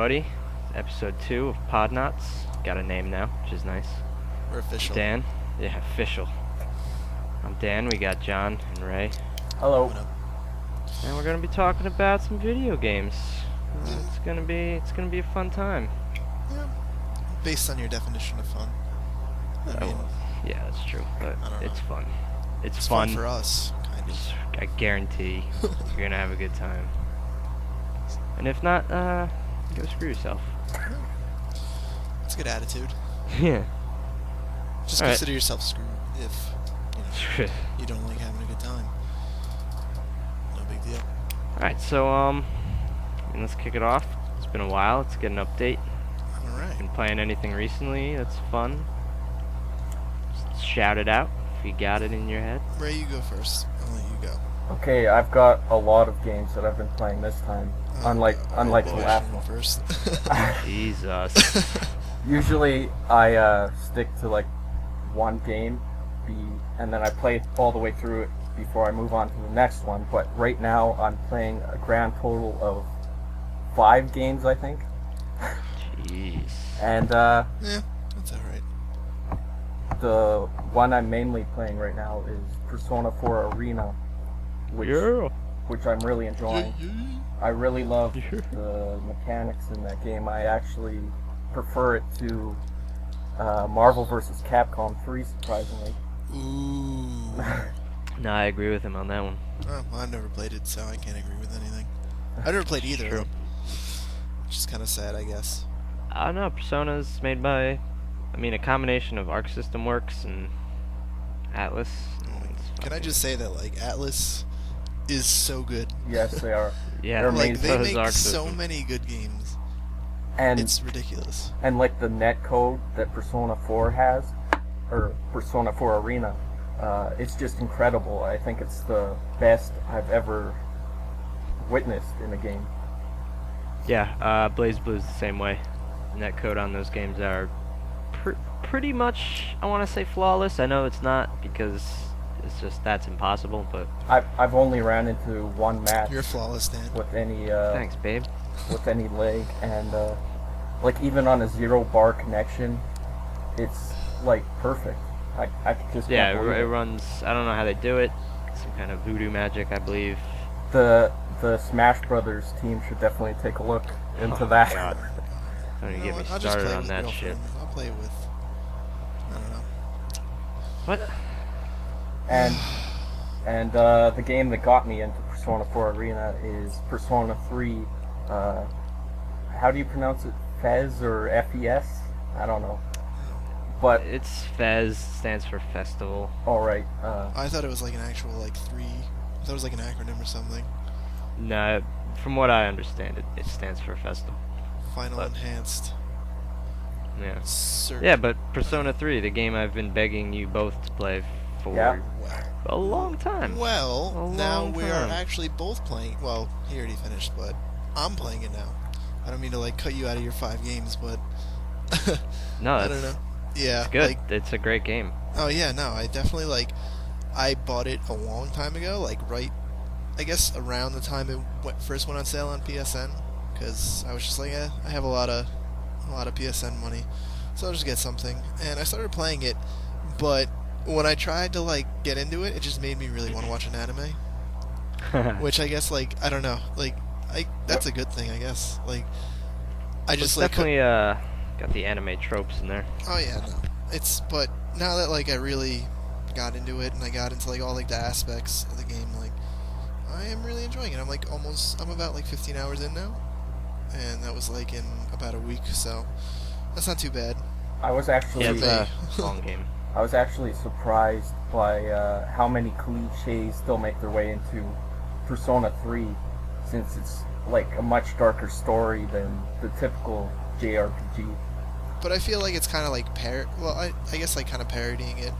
everybody. Episode 2 of Podnauts. Got a name now, which is nice. We're official. Dan. Yeah, official. I'm Dan. We got John and Ray. Hello. What up? And we're gonna be talking about some video games. It's gonna be a fun time. Yeah. Based on your definition of fun. I mean, yeah, that's true. But I don't know. it's fun. it's fun for us, kind of. I guarantee you're gonna have a good time. And if not, go screw yourself. It's a good attitude. Yeah. Just All right. consider yourself screwed if you don't like having a good time. No big deal. Alright, so let's kick it off. It's been a while. Let's get an update. Alright. Been playing anything recently that's fun? Just shout it out if you got it in your head. Ray, you go first. I'll let you go. Okay, I've got a lot of games that I've been playing this time. Unlike the last one. First. Jesus. Usually I stick to like one game, and then I play all the way through it before I move on to the next one. But right now I'm playing a grand total of 5 games, I think. Jeez. And Yeah, that's alright. the one I'm mainly playing right now is Persona 4 Arena, which I'm really enjoying. I really love the mechanics in that game. I actually prefer it to Marvel vs. Capcom 3, surprisingly. Ooh. No, I agree with him on that one. Oh, well, I've never played it, so I can't agree with anything. I've never played either of True. them. Which is kind of sad, I guess. I don't know. Persona's made by, a combination of Arc System Works and Atlas. Can I just say that, like, Atlas is so good. Yes, they are. Yeah, They're Like, amazing. they so does make Arc so System. many good games. And It's ridiculous. and like the net code that Persona 4 has, or Persona 4 Arena, it's just incredible. I think it's the best I've ever witnessed in a game. Yeah, Blaze Blue's the same way. Netcode on those games are pretty much, I want to say, flawless. I know it's not, because it's just, that's impossible, but... I've only ran into one match You're flawless, Dan. with any Thanks, babe. with any leg, and like even on a 0 bar connection, it's like perfect. I just Yeah, can't believe it runs, I don't know how they do it. Some kind of voodoo magic, I believe. The Smash Brothers team should definitely take a look into that. God. Don't even You get know me what? I'll just started play on with that shit. girlfriend. I'll play with... I don't know. What? And the game that got me into Persona 4 Arena is Persona 3. How do you pronounce it? Fez or FES? I don't know. But It's Fez, stands for Festival. all right. I thought it was like an actual, like, 3... I thought it was like an acronym or something. No, from what I understand, it stands for Festival. Final But- Enhanced. Yeah. Search. Yeah, but Persona 3, the game I've been begging you both to play for Yeah. a long time. Well, A now long we are time. actually both playing. Well, he already finished, but I'm playing it now. I don't mean to like cut you out of your 5 games, but No, I it's, don't know. Yeah, it's good. Like, It's a great game. oh yeah, no, I definitely like. I bought it a long time ago, like right, I guess around the time it first went on sale on PSN, because I was just like, I have a lot of PSN money, so I'll just get something. And I started playing it, but when I tried to like get into it, it just made me really want to watch an anime. Which I guess, like, I don't know, like, that's a good thing, I guess. Like, I just It's like, definitely got the anime tropes in there. oh yeah, no, but now that like I really got into it and I got into like all like the aspects of the game, like, I am really enjoying it. I'm about like 15 hours in now, and that was like in about a week, so that's not too bad. I was actually Yeah, it's me. a long game. I was actually surprised by how many cliches still make their way into Persona 3, since it's like a much darker story than the typical JRPG. But I feel like it's kind of like I guess like kind of parodying it.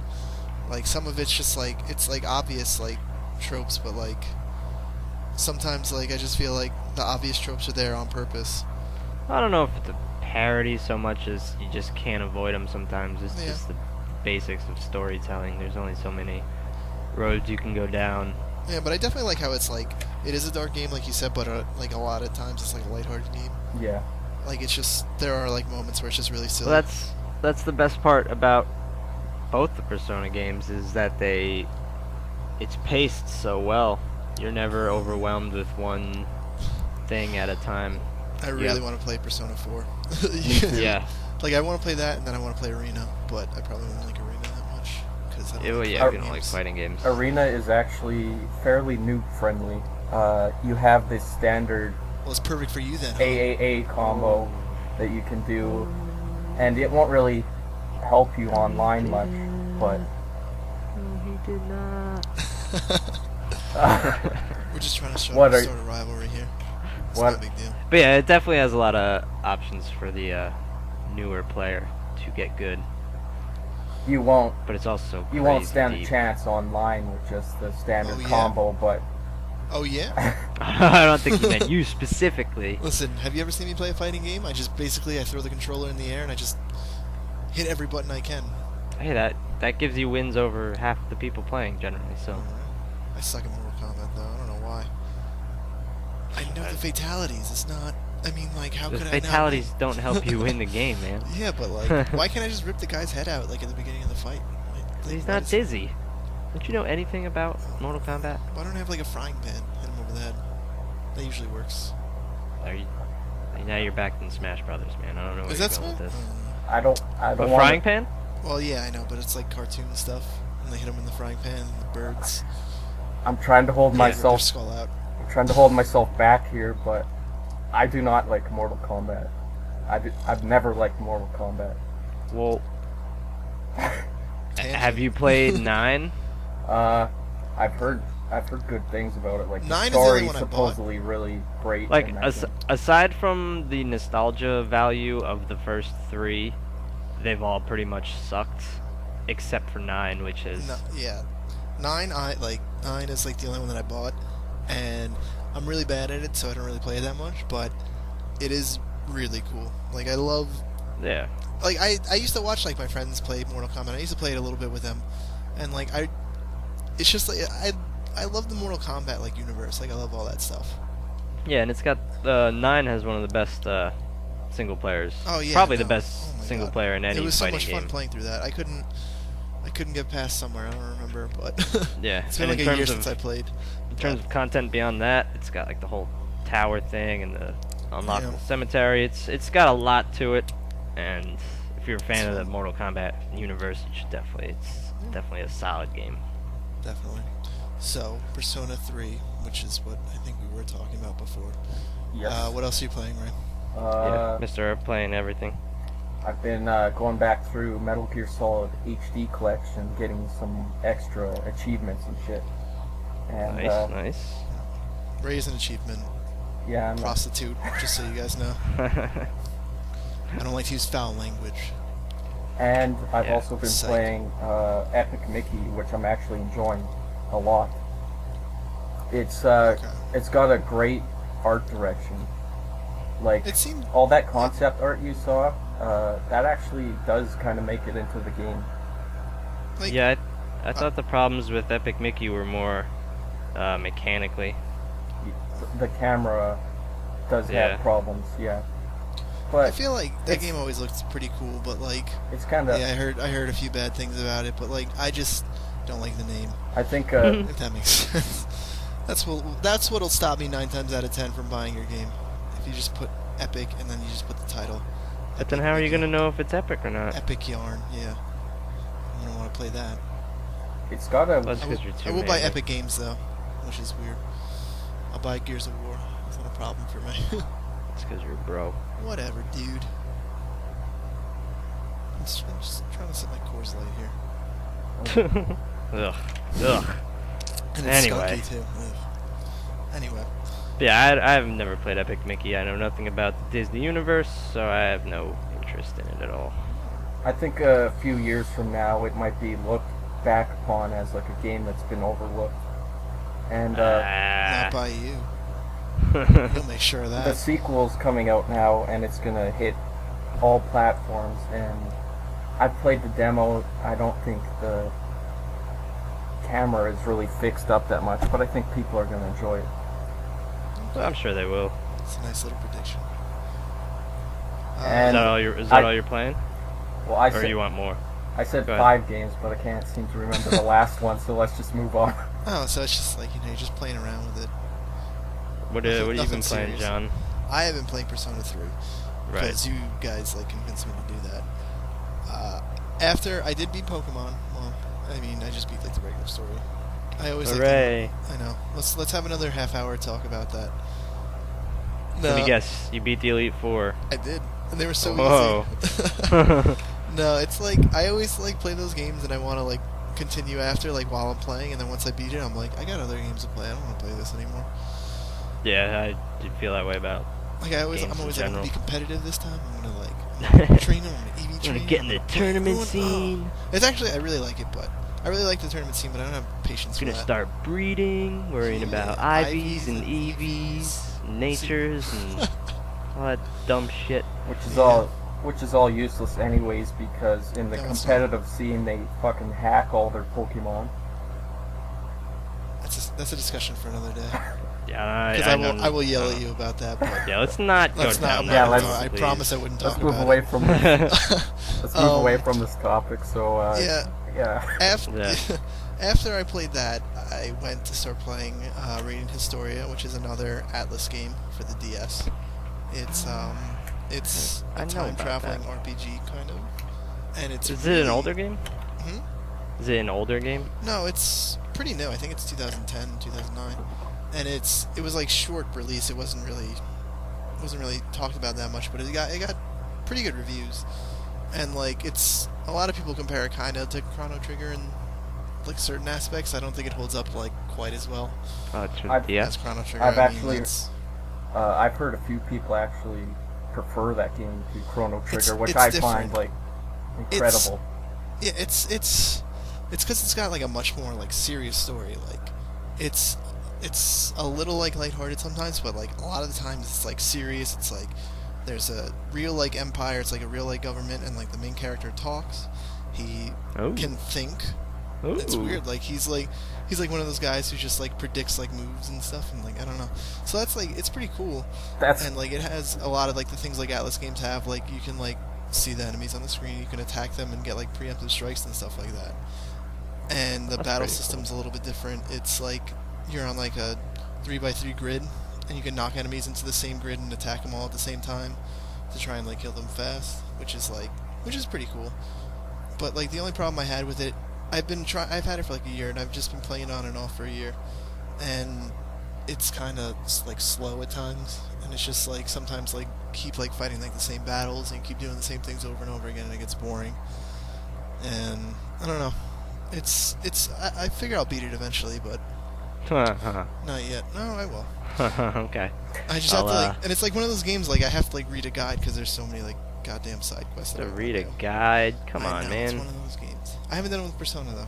Like some of it's just like it's like obvious like tropes, but like sometimes like I just feel like the obvious tropes are there on purpose. I don't know if it's a parody so much as you just can't avoid them sometimes. It's Yeah. just the basics of storytelling. There's only so many roads you can go down. Yeah, but I definitely like how it's like it is a dark game, like you said, but like a lot of times it's like a lighthearted game. Yeah. Like it's just there are like moments where it's just really silly. Well, that's the best part about both the Persona games is that it's paced so well. You're never overwhelmed with one thing at a time. I really want to play Persona 4. Yeah. Like I want to play that, and then I want to play Arena, but I probably won't like Arena that much because Yeah, well, yeah, you don't like fighting games. Arena is actually fairly noob friendly. You have this standard Well, it's perfect for you then. AAA combo that you can do, and it won't really help you online much, but No, he did not. We're just trying to start a rivalry here. It's What? not a big deal. But yeah, it definitely has a lot of options for the newer player to get good. you won't But it's also won't crazy stand a deep. chance online with just the standard Oh, yeah. combo, but Oh yeah. I don't think he meant you specifically. Listen, have you ever seen me play a fighting game? I just basically I throw the controller in the air and I just hit every button I can. Hey, that gives you wins over half the people playing generally. So Alright. I suck at Mortal Kombat though. I don't know why. I know the fatalities. It's not. I mean, like, how the could fatalities I not don't help you win the game, man. Yeah, but like, why can't I just rip the guy's head out like at the beginning of the fight? Like, He's why not does- dizzy. Don't you know anything about Mortal Kombat? Why don't I have like a frying pan hit him over the head? That usually works. Are you? Now you're back in Smash Brothers, man. I don't know where Is you're that going with Smash? this. I don't A want frying pan? Well, yeah, I know, but it's like cartoon stuff, and they hit him in the frying pan, and the birds I'm trying to hold rip their myself skull out. back here, but I do not like Mortal Kombat. I've never liked Mortal Kombat. Well, Tangent. have you played 9? I've heard good things about it. Like 9 the is the only story one I bought. supposedly really great. Like, in that game. aside from the nostalgia value of the first 3, they've all pretty much sucked, except for 9, which is... No, yeah, 9 is like the only one that I bought, and I'm really bad at it, so I don't really play it that much. But it is really cool. Like I love. Yeah. Like I used to watch like my friends play Mortal Kombat. I used to play it a little bit with them, and like it's just like I love the Mortal Kombat like universe. Like I love all that stuff. Yeah, and it's got... 9 has one of the best single players. Oh yeah, Probably no. the best Oh my single God. player in any It was so fighting much game. fun playing through that. I couldn't get past somewhere. I don't remember, but Yeah, it's been and like in a year terms since I played. In terms of content beyond that, it's got like the whole tower thing and the unlockable Yeah. cemetery. It's got a lot to it, and if you're a fan of the fun. Mortal Kombat universe, you should definitely. It's definitely a solid game. Definitely. So, Persona 3, which is what I think we were talking about before. Yes. What else are you playing, Ryan? Yeah, Mr. Earth playing everything. I've been going back through Metal Gear Solid HD collection, getting some extra achievements and shit. And Nice. Ray is an achievement yeah, I'm prostitute, just so you guys know. I don't like to use foul language. And I've Yeah, also been psych. playing Epic Mickey, which I'm actually enjoying a lot. It's it's got a great art direction. Like It seemed all that concept art you saw, that actually does kind of make it into the game. like Yeah, I thought the problems with Epic Mickey were more mechanically. The camera does Yeah. have problems, yeah. I But feel like that it's- game always looks pretty cool, but like it's kind of, yeah, I heard a few bad things about it, but like I just don't like the name. I think, If that makes sense. That's what'll stop me 9 times out of 10 from buying your game. If you just put Epic and then you just put the title. But then how are you gonna know if it's epic or not? Epic Yarn, yeah. I don't want to play that. it's got a, That's I 'cause will, you're too I will buy manly. Epic Games though, which is weird. I'll buy Gears of War. It's not a problem for me. It's because you're bro. Whatever, dude. I'm just trying to set my Coors Light here. Ugh. Ugh. And it's Anyway. skunky too. Ugh. Anyway. But yeah, I've never played Epic Mickey. I know nothing about the Disney universe, so I have no interest in it at all. I think a few years from now it might be looked back upon as like a game that's been overlooked. And Not by you. You'll make sure of the that. sequel's coming out now, and it's gonna hit all platforms. And I've played the demo. I don't think the camera is really fixed up that much, but I think people are gonna enjoy it. I'm sure they will. It's a nice little prediction. And Is that all you're playing? Well, I Or said you want more? I said Go ahead. 5 games, but I can't seem to remember the last one. So let's just move on. Oh, so it's just like, you're just playing around with it. What have you Nothing been playing, serious. John? I have been playing Persona 3 Right. because you guys like convinced me to do that. After I did beat Pokemon, well, I mean, I just beat like the regular story. I always Hooray! I know. Let's have another half hour talk about that. Let me guess. You beat the Elite Four. I did, and they were so Whoa. easy. No, it's like I always like play those games, and I want to like continue after like while I'm playing, and then once I beat it, I'm like, I got other games to play. I don't want to play this anymore. Yeah, I did feel that way about. Like I'm always like, I'm gonna be competitive this time. I'm gonna like. train them, EV I'm train. gonna get in the tournament scene. It's actually I really like it, but I really like the tournament scene, but I don't have patience for Gonna that. start breeding, worrying Yeah, about IVs and EVs, natures, and all that dumb shit. Which is all useless anyways, because in the No, it's competitive scene they fucking hack all their Pokemon. That's a discussion for another day. Yeah, Because I will yell at you about that. But Yeah, let's not go let's down not. that let's- road, I please. promise I wouldn't talk Let's move about away it. from let's move away from this topic. So Yeah. After Yeah. after I played that, I went to start playing Radiant Historia, which is another Atlas game for the DS. It's I a know time about traveling that. RPG kind of, and it's Is it an older game? Hmm? Is it an older game? No, it's pretty new. I think it's 2010, 2009, and it was like short release. It wasn't really talked about that much, but it got pretty good reviews, and like it's a lot of people compare it kind of to Chrono Trigger in like certain aspects. I don't think it holds up like quite as well Oh, it's for I've- DS. as Chrono Trigger. I've I mean, actually- it's- I've heard a few people actually prefer that game to Chrono Trigger, which it's I different. find like incredible. Yeah, it's because it's got like a much more like serious story. Like it's a little like lighthearted sometimes, but like a lot of the times it's like serious. It's like there's a real like empire. It's like a real like government, and like the main character talks. He Oh. can think. Ooh. It's weird. Like he's like one of those guys who just like predicts like moves and stuff, and like I don't know. So that's like it's pretty cool. That's And like it has a lot of like the things like Atlas games have. Like you can like see the enemies on the screen. You can attack them and get like preemptive strikes and stuff like that. And the That's battle pretty system's a little bit different. It's like you're on like a 3x3 grid, and you can knock enemies into the same grid and attack them all at the same time to try and like kill them fast, which is pretty cool. But like the only problem I had with it, I've had it for like a year, and I've just been playing on and off for a year, and it's kind of like slow at times, and it's just like sometimes like keep like fighting like the same battles and keep doing the same things over and over again, and it gets boring. And I don't know. I figure I'll beat it eventually, but not yet. No, I will. Okay. I just have to like, and it's like one of those games like I have to like read a guide because there's so many like goddamn side quests. To that I read a wanna do. guide. Come I on, know, man. It's one of those games. I haven't done it with Persona though.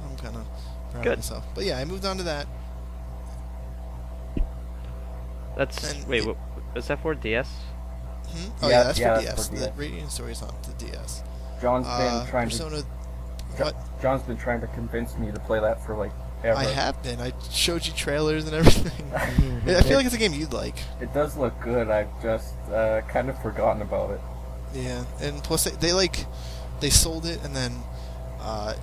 I'm kind of proud Good. of myself. But yeah, I moved on to that. That's And wait. it- What was that for? DS? Oh Yeah, yeah, that's yeah, for that's DS. for The DS. Radiant Story is on the DS. John's been trying Persona. to. What? John's been trying to convince me to play that for like ever. I have been. I showed you trailers and everything. I feel like it's a game you'd like. It does look good. I've just kind of forgotten about it. Yeah, and plus they sold it, and then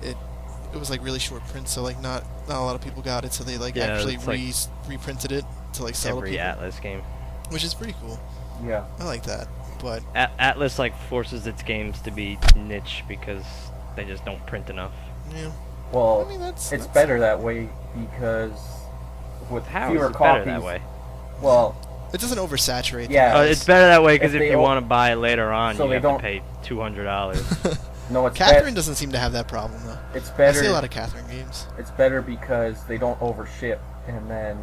it was like really short print, so like not a lot of people got it, so they like Yeah, actually it's like reprinted it to like sell to Every people, Atlas game. which is pretty cool. Yeah. I like that, but Atlas like forces its games to be niche because they just don't print enough. yeah, Well, I mean that's better that way because with How fewer is it copies. better that way? Well, It doesn't oversaturate. Yeah. It's better that way because If if they you o- want to buy it later on, so you they have don't- to pay $200. no, it's Catherine doesn't seem to have that problem though. It's I better. see a lot of Catherine games. It's better because they don't overship and then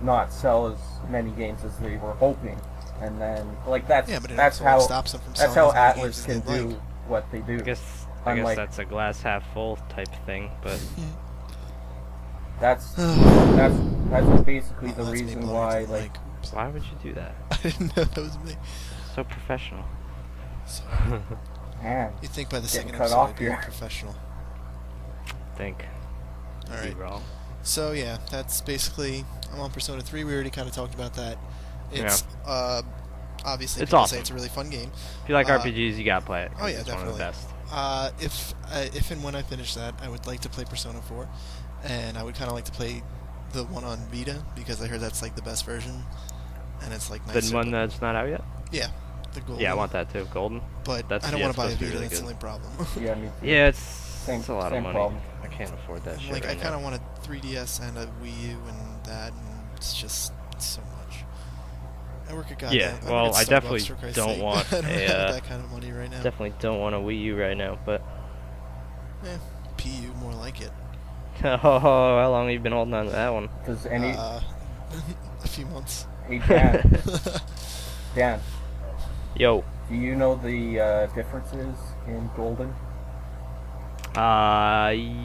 not sell as many games as they were hoping, and then like that's Yeah, but it that's also how stops them from that's selling how as many Atlas games can as they'd do like. what they do. I guess Unlike- that's a glass half full type thing, but That's basically the Well, that's me reason blowing why into the like mic. why would you do that? I didn't know that was me. So professional. So, man. you think by the Getting second cut episode off I'd be here. professional. Think. All Be right. wrong. So yeah, that's basically I'm on Persona 3. We already kind of talked about that. It's obviously It's people awesome. say it's a really fun game. If you like RPGs, you gotta play it. Oh yeah, it's definitely. one of the best. If and when I finish that, I would like to play Persona 4, and I would kind of like to play the one on Vita because I heard that's like the best version, and it's like nice. The one that's not out yet. Yeah, the golden. Yeah, I want that too. Golden. But that's, I don't want to buy a supposed Vita. be really That's the good. only problem. Yeah, me too. Yeah, it's a lot of money. Problem. I can't afford that shit. Like right I kind now. of want a 3DS and a Wii U and that, and it's just so much. I work at Yeah, goddamn. well, I Starbucks, definitely for Christ's don't sake. want I don't a, have that kind of money right now. Definitely don't want a Wii U right now, but. PU, more like it. Oh, how long have you been holding on to that one? Does any? A few months. Hey Dan. Dan, Yo. do you know the differences in Golden?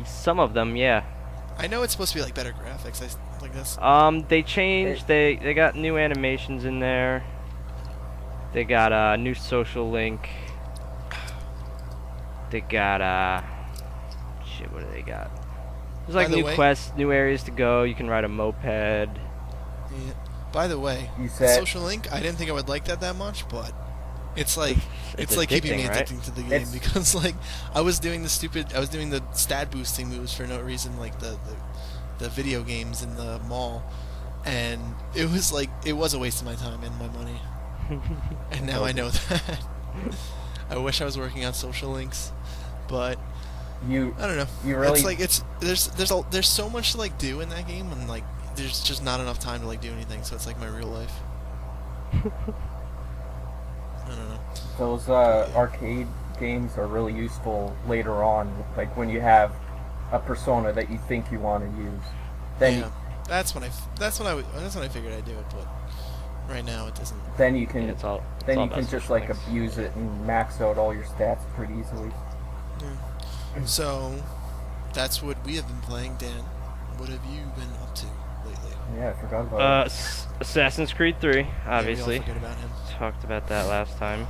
Some of them, yeah. I know it's supposed to be like better graphics. Like this. They changed. They got new animations in there. They got a new social link. They got shit. What do they got? There's like By the new way- quests, new areas to go. You can ride a moped. Yeah. By the way, You the said Social Link. I didn't think I would like that much, but it's like It's like keeping me addicting, right? addicting to the game It's- because like I was doing the stat boosting moves for no reason, like the video games in the mall, and it was a waste of my time and my money. And now I know that. I wish I was working on Social Links, but you I don't know. You really- It's like there's so much to like do in that game, and like there's just not enough time to like do anything. So it's like my real life. I don't know. those arcade games are really useful later on, like when you have a persona that you think you want to use. Then Yeah, that's when I figured I'd do it, but right now it doesn't. then you Yeah, can it's all. then it's all you can about just social like links. abuse it and max out all your stats pretty easily. So that's what we have been playing, Dan. What have you been up to lately? Yeah, I forgot about it. Assassin's Creed 3, obviously. Yeah, we all forget about him. Talked about that last time.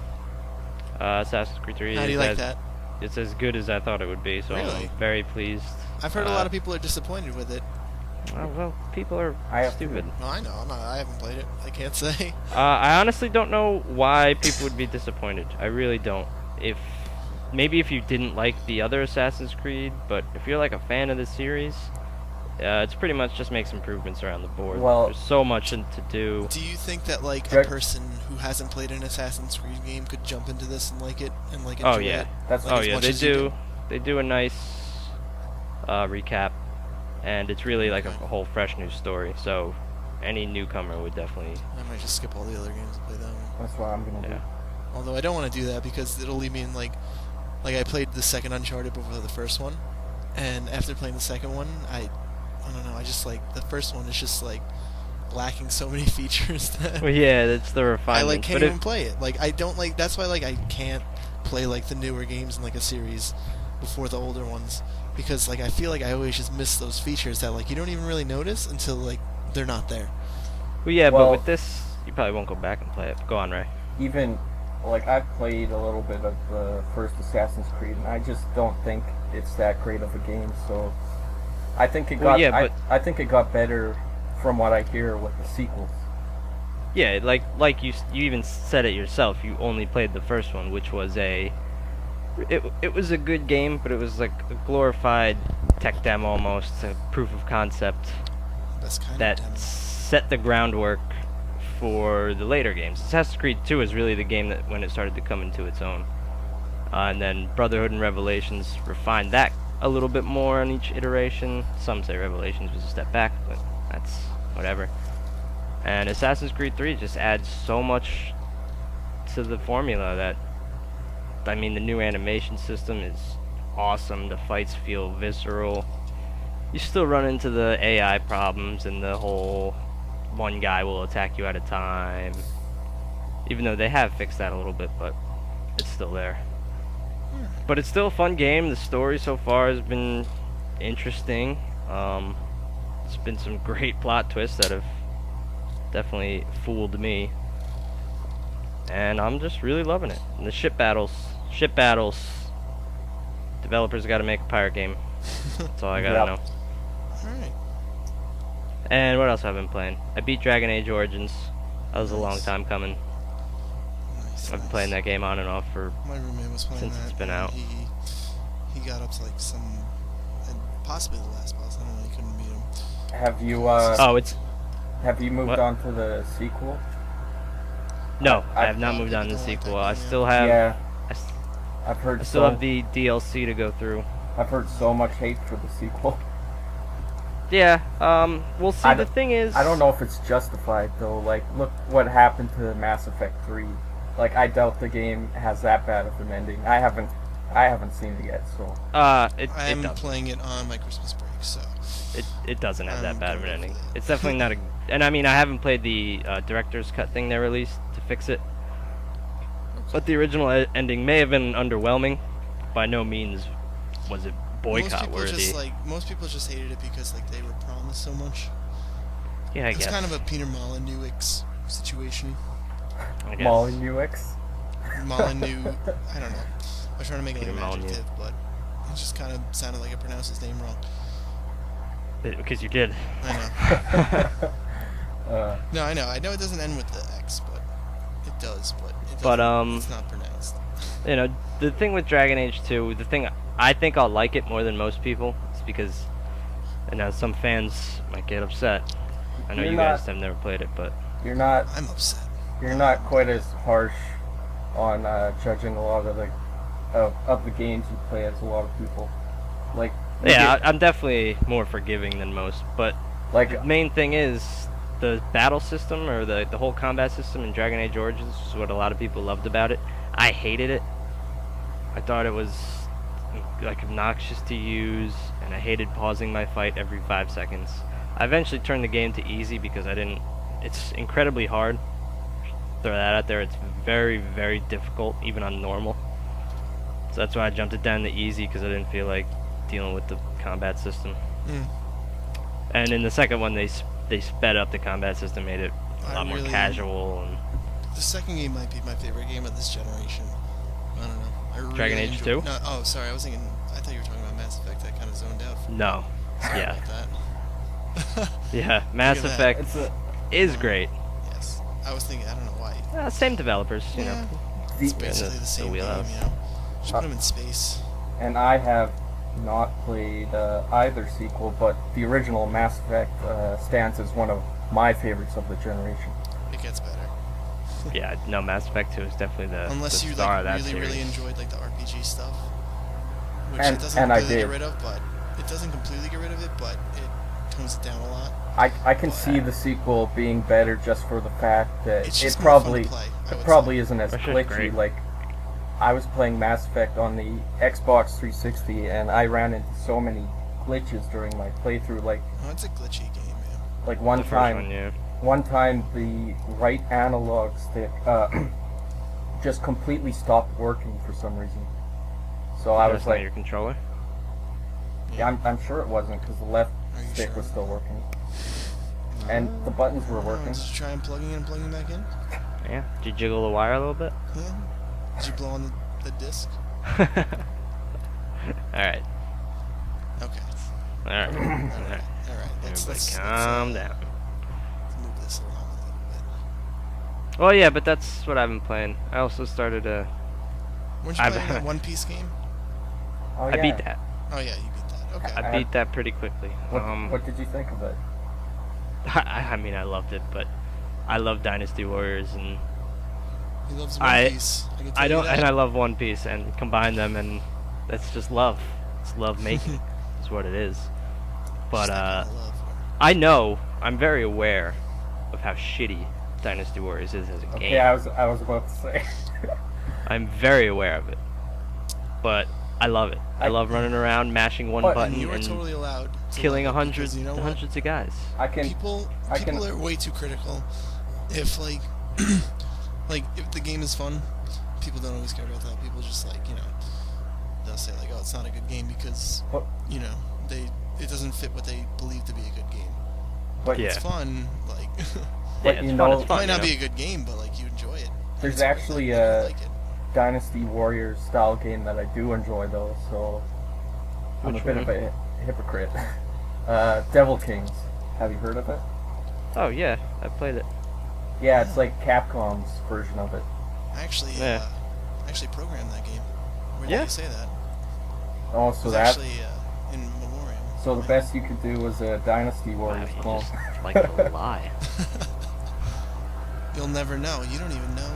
Assassin's Creed 3 How do you is like that? It's as good as I thought it would be, so Really? I'm very pleased. I've heard a lot of people are disappointed with it. Well, people are I have stupid. Well, I know. I haven't played it. I can't say. I honestly don't know why people would be disappointed. I really don't. Maybe if you didn't like the other Assassin's Creed, but if you're like a fan of the series, it's pretty much just makes improvements around the board. Well- There's so much to do. Do you think that like a Jack- person who hasn't played an Assassin's Creed game could jump into this and like it and like enjoy Oh yeah, it? That's Like, oh as yeah, much they as you do. They do a nice recap, and it's really like Okay. a whole fresh new story. So any newcomer would definitely. I might just skip all the other games and play that one. That's what I'm gonna Yeah. do. Although I don't want to do that because it'll leave me in like I played the second Uncharted before the first one, and after playing the second one, I don't know. I just like the first one is just like lacking so many features that Well, yeah, that's the I refinement. like can't but even play it. Like I don't like. That's why like I can't play like the newer games in like a series before the older ones because like I feel like I always just miss those features that like you don't even really notice until like they're not there. Well, yeah, Well- but with this, you probably won't go back and play it. Go on, Ray. Even like I've played a little bit of the first Assassin's Creed, and I just don't think it's that great of a game. So I think it Well, got. yeah, but- I think it got better from what I hear with the sequels. Yeah, like you even said it yourself. You only played the first one, which was it was a good game, but it was like a glorified tech demo almost, a proof of concept That's kind that of set the groundwork for the later games. Assassin's Creed 2 is really the game that when it started to come into its own. And then Brotherhood and Revelations refined that a little bit more on each iteration. Some say Revelations was a step back, but that's whatever. And Assassin's Creed 3 just adds so much to the formula that, I mean, the new animation system is awesome. The fights feel visceral. You still run into the AI problems and the whole one guy will attack you at a time. Even though they have fixed that a little bit, but it's still there. But it's still a fun game. The story so far has been interesting. It's been some great plot twists that have definitely fooled me. And I'm just really loving it. And the ship battles. Developers got to make a pirate game. That's all I gotta Yep. know. all right. And what else have I been playing? I beat Dragon Age Origins. That was a long Nice. time coming. I've been playing that game on and off for My roommate was playing since that. it's been and out. He got up to like and possibly the last boss. I don't know. He couldn't beat him. Have you Oh, it's have you moved what? on to the sequel? No, I have a not lot of moved on to people the don't like that sequel. I game, still have. Yeah, I, s- I've heard I still so have the DLC to go through. I've heard so much hate for the sequel. Yeah. We'll see. I The don't- thing is, I don't know if it's justified though. Like, look what happened to Mass Effect 3. Like, I doubt the game has that bad of an ending. I haven't seen it yet, so. It I'm doesn't. playing it on my Christmas break, so It doesn't have that I'm bad of an gonna ending. go for that. It's definitely not a. And I mean, I haven't played the director's cut thing they released to fix it. But the original ending may have been underwhelming. By no means was it boycott worthy. most people just hated it because like they were promised so much. Yeah, I It's guess. kind of a Peter Molyneux situation. I guess. Molyneux X? Molyneux, I don't know. I was trying to make it like Peter an Molyneux. adjective, but it just kind of sounded like I pronounced his name wrong. Because you did. I know. Uh, No, I know. I know it doesn't end with the X, but it does. But, it's not pronounced. You know, the thing with Dragon Age 2, the thing I think I'll like it more than most people is because, I know some fans might get upset. I know You're you not- guys have never played it, but you're not I'm upset. quite as harsh on judging a lot of the games you play as a lot of people. Like, you yeah, get- I'm definitely more forgiving than most. But like the main thing is the battle system or the whole combat system in Dragon Age Origins is what a lot of people loved about it. I hated it. I thought it was like obnoxious to use, and I hated pausing my fight every 5 seconds. I eventually turned the game to easy because I didn't. It's incredibly hard. Throw that out there. It's very, very difficult, even on normal. So that's why I jumped it down to easy because I didn't feel like dealing with the combat system. Mm. And in the second one, they sped up the combat system, made it a lot more casual. And The second game might be my favorite game of this generation. I don't know. I really Dragon Age enjoyed- 2? No, oh, sorry. I thought you were talking about Mass Effect. I kind of zoned out. no, Sorry yeah, about that. yeah, Mass Look at that. Effect it's a is great. Yes. I was thinking. I don't know why. Same developers, you Yeah. know. It's the, basically the same game. wheelhouse. You know. Just put them in space. and I have not played either sequel, but the original Mass Effect stands as one of my favorites of the generation. It gets better. Yeah, no, Mass Effect 2 is definitely the Unless the you star like of that really, series. really enjoyed like the RPG stuff, which And- it doesn't and I completely did. get rid of, but it doesn't completely get rid of it, but it tones it down a lot. I can see the sequel being better just for the fact that It's it just more fun to probably play, I would probably say. isn't as That's just glitchy. great. Like, I was playing Mass Effect on the Xbox 360, and I ran into so many glitches during my playthrough. Like Oh, it's a glitchy game, man. like The one first time, one, yeah. the right analog stick just completely stopped working for some reason. So I was That's not like, your controller. yeah, I'm sure it wasn't because the left Are you stick sure? was still working, and the buttons were Oh, working. did you try and plugging in and plugging back in? Yeah. Did you jiggle the wire a little bit? Yeah. Did you blow on the disc? All right. Okay. All right. All right. All right. Everybody calm down. Let's move this along a little bit. Well, yeah, but that's what I've been playing. I also started a. Weren't you I've- playing that One Piece game? Oh, I yeah. beat that. Oh yeah, you beat that. Okay. I beat that pretty quickly. What did you think of it? I mean, I loved it, but I love Dynasty Warriors, and He loves One I- Piece. I can tell I you don't, that. and I love One Piece, and combine them, and that's just love. It's love making. Is what it is. But Just that kind of love. I'm very aware of how shitty Dynasty Warriors is as a Okay, game. I was about to say. I'm very aware of it, but I love it. I love running around, mashing one But- button, You are and totally allowed to killing love it because you know what? hundreds of guys. I can. People I can- are way too critical. If like if the game is fun, people don't always care about that. People just they'll say like, oh, it's not a good game because But, it doesn't fit what they believe to be a good game. but Yeah. It's fun, Yeah, you it's know- fun. It's it fun. might not you be know? a good game, but like you enjoy it. There's It's worth actually it if a- you like it. Dynasty Warriors style game that I do enjoy though, so I'm Which a bit one? of a hypocrite. Devil Kings. Have you heard of it? Oh yeah, I played it. Yeah, it's like Capcom's version of it. I actually programmed that game. Where did Yeah. you say that? Oh, It so was that. actually in Memoriam. So the best you could do was a Dynasty Wow, Warriors you clone. just like to lie. You'll never know. You don't even know.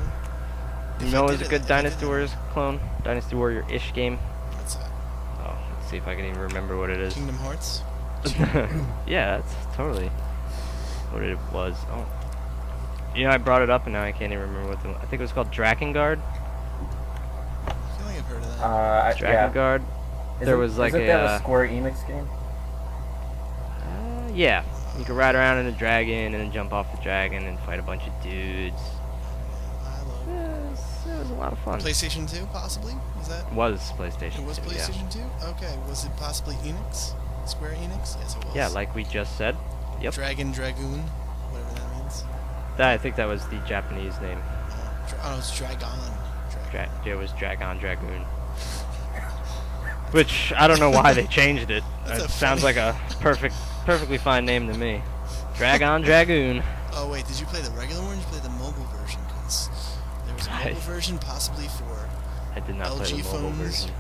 You if know I what was did a it- good if I did Dynasty it. Warriors clone? Dynasty Warrior-ish game? What's that? Oh, let's see if I can even remember what it is. Kingdom Hearts? Yeah, that's totally what it was. Oh. You know, I brought it up and now I can't even remember what I think it was called Drakengard. I feel like I've heard of that. Yeah. Drakengard. There was like isn't that a Square Enix game? Yeah. You could ride around in a dragon and then jump off the dragon and fight a bunch of dudes. I love It was a lot of fun. PlayStation 2, possibly? Is that? Was PlayStation It was 2, PlayStation 2? Okay. Was it possibly Enix? Square Enix? Yes, it was. yeah. Yeah, like we just said. Yep. Dragoon, whatever that means. I think that was the Japanese name. Oh, it's Dragon. It was Dragoon. Which, I don't know why they changed it. That's It a sounds funny- like a perfectly fine name to me. Dragoon. Oh wait, did you play the regular one or did you play the mobile version? Because there was a mobile version possibly for I did not play LG the mobile phones. version.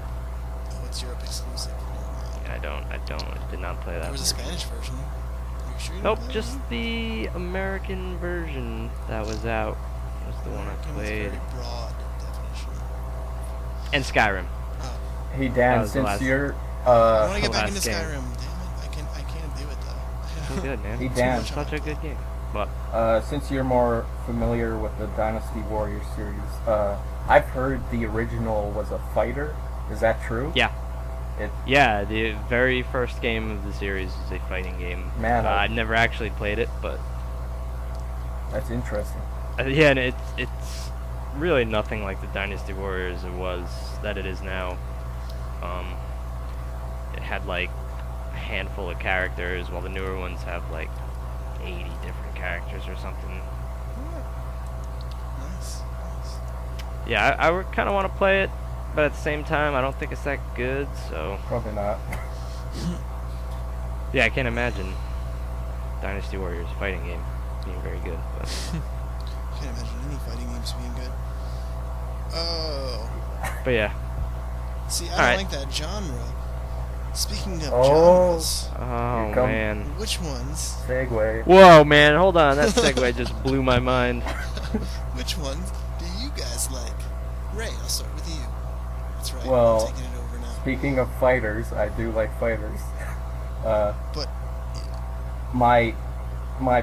Oh, it's Europe exclusive. Never mind. I did not play that There was a version. Spanish version. Are you sure you Nope, didn't play just that the American version that was out. Was the one I one? played. It's a very broad definition. And Skyrim. Oh, Hey That Dan, was the since last- you're I want to get the back last into game. Skyrim. Damn it, I can't do it though. So good, man. Hey, Dan. It's such a good game. But since you're more familiar with the Dynasty Warriors series, I've heard the original was a fighter. Is that true? yeah. It Yeah, the very first game of the series is a fighting game. Man, I never actually played it, but that's interesting. yeah, and it's really nothing like the Dynasty Warriors it is now. It had like a handful of characters, while the newer ones have like 80 different characters or something. Nice. Yeah, I kind of want to play it, but at the same time, I don't think it's that good. So Probably not. yeah, I can't imagine Dynasty Warriors fighting game being very good. But Can't imagine any fighting games being good. Oh. but yeah. See, I don't Alright. like that genre. Speaking of Oh. genres, Oh come- man. which ones? Segue. Whoa, man, hold on. That segue just blew my mind. Which ones do you guys like? Ray, I'll start with you. That's right. Well, I'm taking it over now. Speaking of fighters, I do like fighters. But My my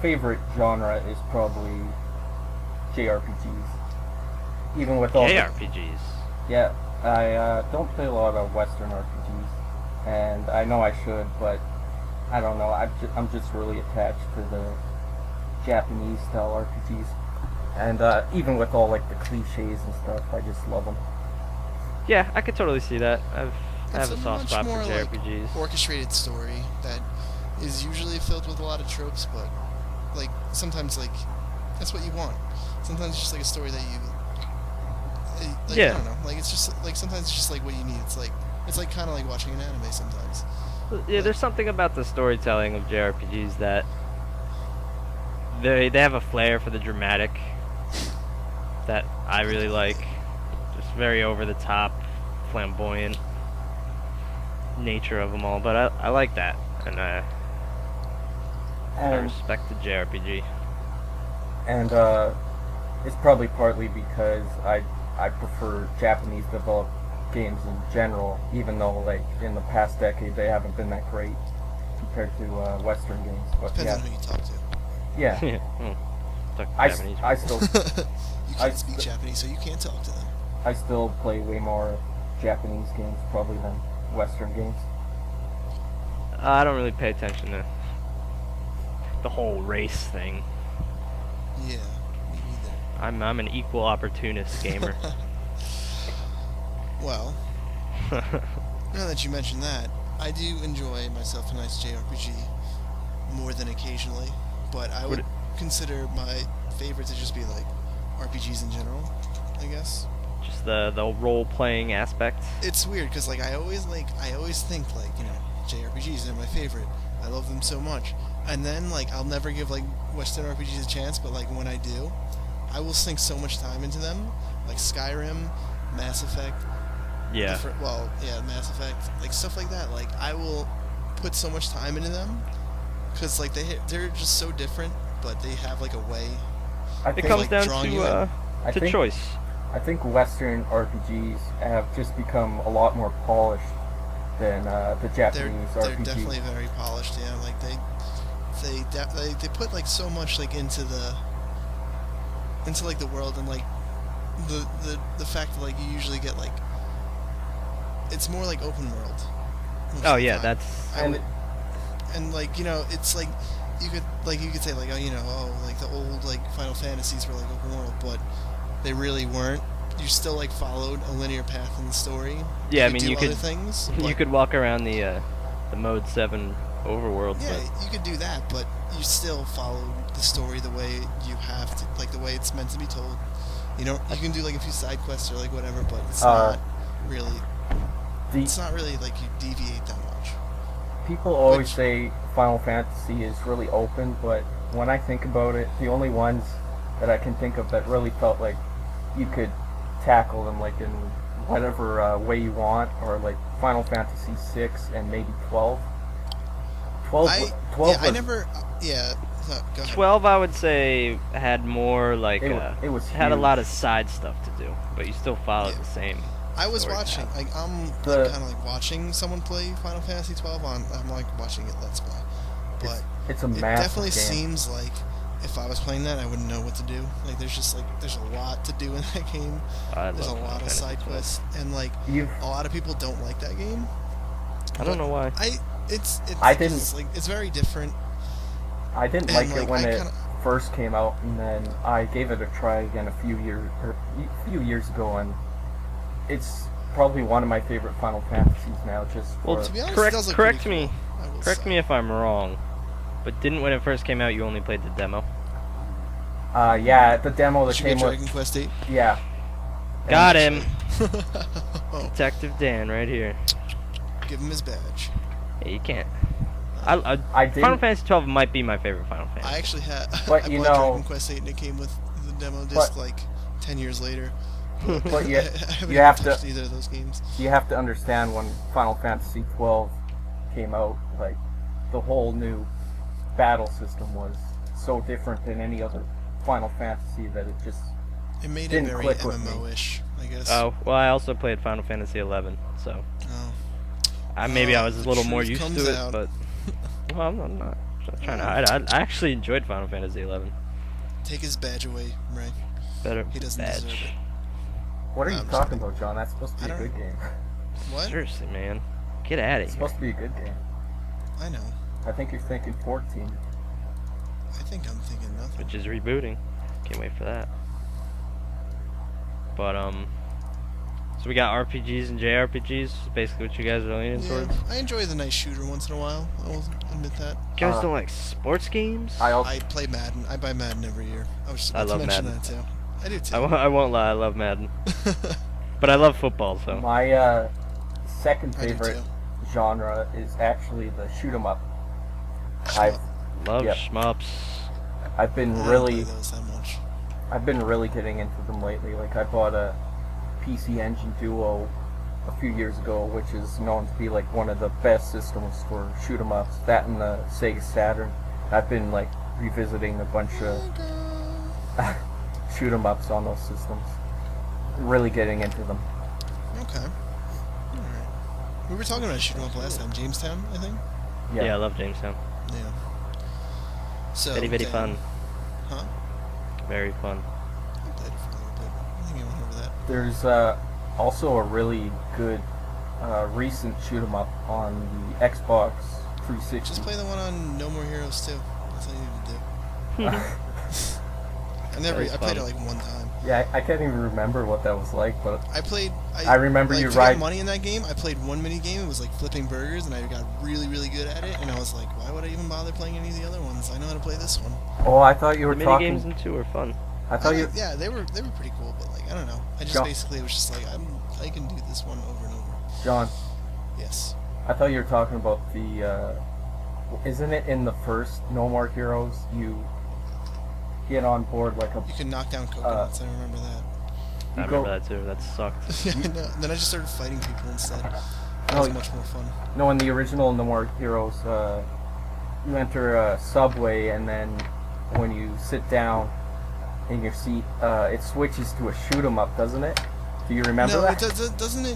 favorite genre is probably JRPGs. Even with all JRPGs. Yeah, I don't play a lot of Western RPGs, and I know I should, but I don't know. I'm just really attached to the Japanese style RPGs, and even with all like the cliches and stuff, I just love them. Yeah, I could totally see that. I have it's a soft much spot for more like JRPGs. orchestrated story that is usually filled with a lot of tropes, but like sometimes like that's what you want. Sometimes it's just like a story that you like, Yeah. I don't know. Like it's just like sometimes it's just like what you need. It's like kind of like watching an anime sometimes. Yeah, there's something about the storytelling of JRPGs that they have a flair for the dramatic that I really like. Just very over the top, flamboyant nature of them all. But I like that, and I And respect the JRPG. and it's probably partly because I prefer Japanese developed games in general, even though like in the past decade they haven't been that great compared to Western games. But Depends yeah, on who you talk to. yeah, Talk I, Japanese. I still You I can't speak st- Japanese, so you can't talk to them. I still play way more Japanese games probably than Western games. I don't really pay attention to the whole race thing. Yeah, me either. I'm an equal opportunist gamer. Well, now that you mention that, I do enjoy myself a nice JRPG more than occasionally, but I would consider my favorite to just be like RPGs in general, I guess. Just the role playing aspect. It's weird because like I always think like, you know, JRPGs are my favorite. I love them so much. and then like I'll never give like Western RPGs a chance, but like when I do, I will sink so much time into them, like Skyrim, Mass Effect. Yeah. Mass Effect, like stuff like that. Like I will put so much time into them because like they're just so different, but they have like a way. It comes like, down drawing you to choice. I think Western RPGs have just become a lot more polished than the Japanese RPGs. They're definitely very polished. Yeah, like they put like so much like into like the world, and like the fact that like you usually get like it's more like open world. Oh yeah, that's and like it's like you could say like like the old like Final Fantasies were like open world, but they really weren't. You still like followed a linear path in the story. Yeah, I mean you could other things. You could walk around the Mode 7 overworld. Yeah, but you could do that, but you still followed the story the way you have to, like the way it's meant to be told. You can do like a few side quests or like whatever, but it's not really. It's not really like you deviate that much. People always say Final Fantasy is really open, but when I think about it, the only ones that I can think of that really felt like you could tackle them like in whatever way you want, or like Final Fantasy 6 and maybe 12. 12 I never. Yeah. No, go ahead. 12, I would say, had more like it was had a huge. lot of side stuff to do, but you still followed the same. I was story watching, path. like I'm kind of like watching someone play Final Fantasy 12 on. I'm like watching it Let's Play, but it's a it massive definitely game. seems like if I was playing that, I wouldn't know what to do. Like there's just like there's a lot to do in that game. There's a lot of side quests, and like a lot of people don't like that game. I don't know why. It's it's very different. I didn't like it when it first came out, and then I gave it a try again a few years ago, and it's probably one of my favorite Final Fantasies now. Just for, to be honest, correct me if I'm wrong, but didn't when it first came out you only played the demo? Yeah, the demo that came with Dragon Quest 8. Yeah. Got him. Detective Dan right here. Give him his badge. Yeah, you can't. Final Fantasy 12 might be my favorite Final Fantasy. I actually had. But I you bought know, Dragon Quest 8 and it came with the demo disc like 10 years later. But I haven't you have touched to either of those games. You have to understand when Final Fantasy 12 came out, like the whole new battle system was so different than any other Final Fantasy that it just It made didn't it very click with me. MMO-ish, I guess. Oh, well, I also played Final Fantasy 11, so maybe I was a little more used to it, but well, I'm not trying to hide. I actually enjoyed Final Fantasy 11. Take his badge away, Ray. Better He doesn't badge. deserve it. What are you talking about, John? That's supposed to be a good game. What? Seriously, man. Get at it. It's supposed to be a good game. I know. I think you're thinking 14. I think I'm thinking nothing. Which is rebooting. Can't wait for that. But so we got RPGs and JRPGs. Basically, what you guys are leaning towards. I enjoy the nice shooter once in a while. I will admit that. You guys don't like sports games? I play Madden. I buy Madden every year. I was just about to mention that too. I do too. I won't lie. I love Madden. But I love football, so. My second favorite genre is actually the shoot 'em up. I love shmups. I've been I really don't play those that much. I've been really getting into them lately. Like I bought a PC Engine Duo a few years ago, which is known to be like one of the best systems for shoot 'em ups. That and the Sega Saturn. I've been like revisiting a bunch of shoot 'em ups on those systems. Really getting into them. Okay. Alright. We were talking about shoot 'em up last time. Jamestown, I think? Yeah, I love Jamestown. Yeah. So, Very fun. Huh? Very fun. I played it for a little bit. I think I went over that. There's also a really good recent shoot 'em up on the Xbox 360. Just play the one on No More Heroes 2. That's all you need to do. I played it like one time. Yeah, I can't even remember what that was like, but I remember like, you to right. get money in that game. I played one mini game. It was like flipping burgers, and I got really, really good at it. And I was like, why would I even bother playing any of the other ones? I know how to play this one. Oh, I thought you were the talking. mini games in 2 are fun. I thought you. Yeah, they were pretty cool, but like I don't know. I just basically was just like I can do this one over and over. John. Yes. I thought you were talking about the Isn't it in the first No More Heroes you get on board like a... You can knock down coconuts. I remember that. I remember that too. That sucked. Yeah, I know. Then I just started fighting people instead. That No, was much more fun. No, in the original No More Heroes, you enter a subway, and then when you sit down in your seat, it switches to a shoot 'em up, doesn't it? Do you remember that? No, doesn't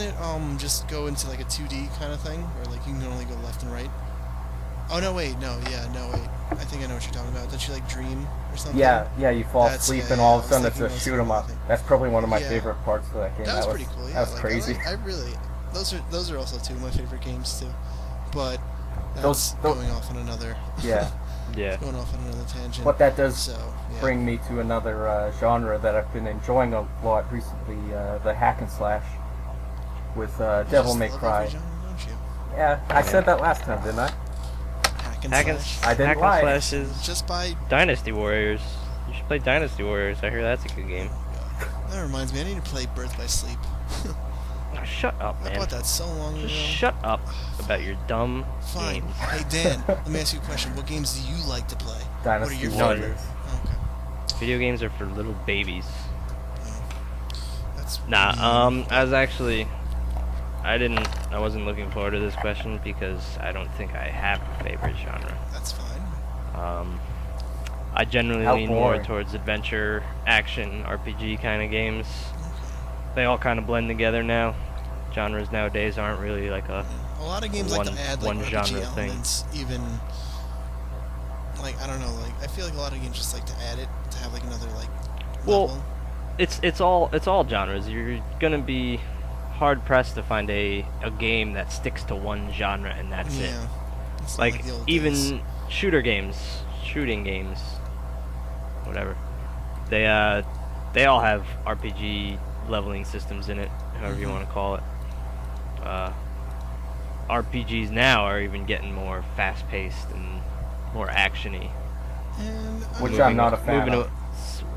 it just go into like a 2D kind of thing, where like you can only go left and right? Oh no, wait, no, wait. I think I know what you're talking about. Don't you like dream or something? Yeah, you fall asleep, and all of a sudden it's a shoot 'em up. That's probably one of my Yeah. favorite parts of that game. That was pretty cool. Yeah, that was crazy. I really, those are also two of my favorite games too. But that's Those- going off on another. Yeah. Yeah. Going off on another tangent. But that does So, yeah. bring me to another genre that I've been enjoying a lot recently, the hack and slash with You Devil just May love Cry. every genre, don't you? Yeah, I said that last time, didn't I? Hack and slash. I didn't Hack lie. and Slash is Just by. Dynasty Warriors. You should play Dynasty Warriors. I hear that's a good game. That reminds me, I need to play Birth by Sleep. Oh, shut up, I man. bought that so long ago. Just shut up about your dumb Fine. games. Hey Dan, let me ask you a question. What games do you like to play? Dynasty what are your Warriors. favorite? Okay. Video games are for little babies. That's Nah, mean. I wasn't looking forward to this question because I don't think I have a favorite genre. That's fine. I generally How lean more boring. towards adventure, action, RPG kind of games. They all kind of blend together now. Genres nowadays aren't really like a A lot of games like to add like one RPG genre thing. elements, even like I don't know, like I feel like a lot of games just like to add it to have like another like Well, level. it's all genres. You're gonna be hard pressed to find a game that sticks to one genre and that's it. Yeah. It's not Like the old even days. shooting games, whatever. They all have RPG leveling systems in it, however you Mhm. want to call it. RPGs now are even getting more fast-paced and more actiony. And Which I'm not a fan moving of.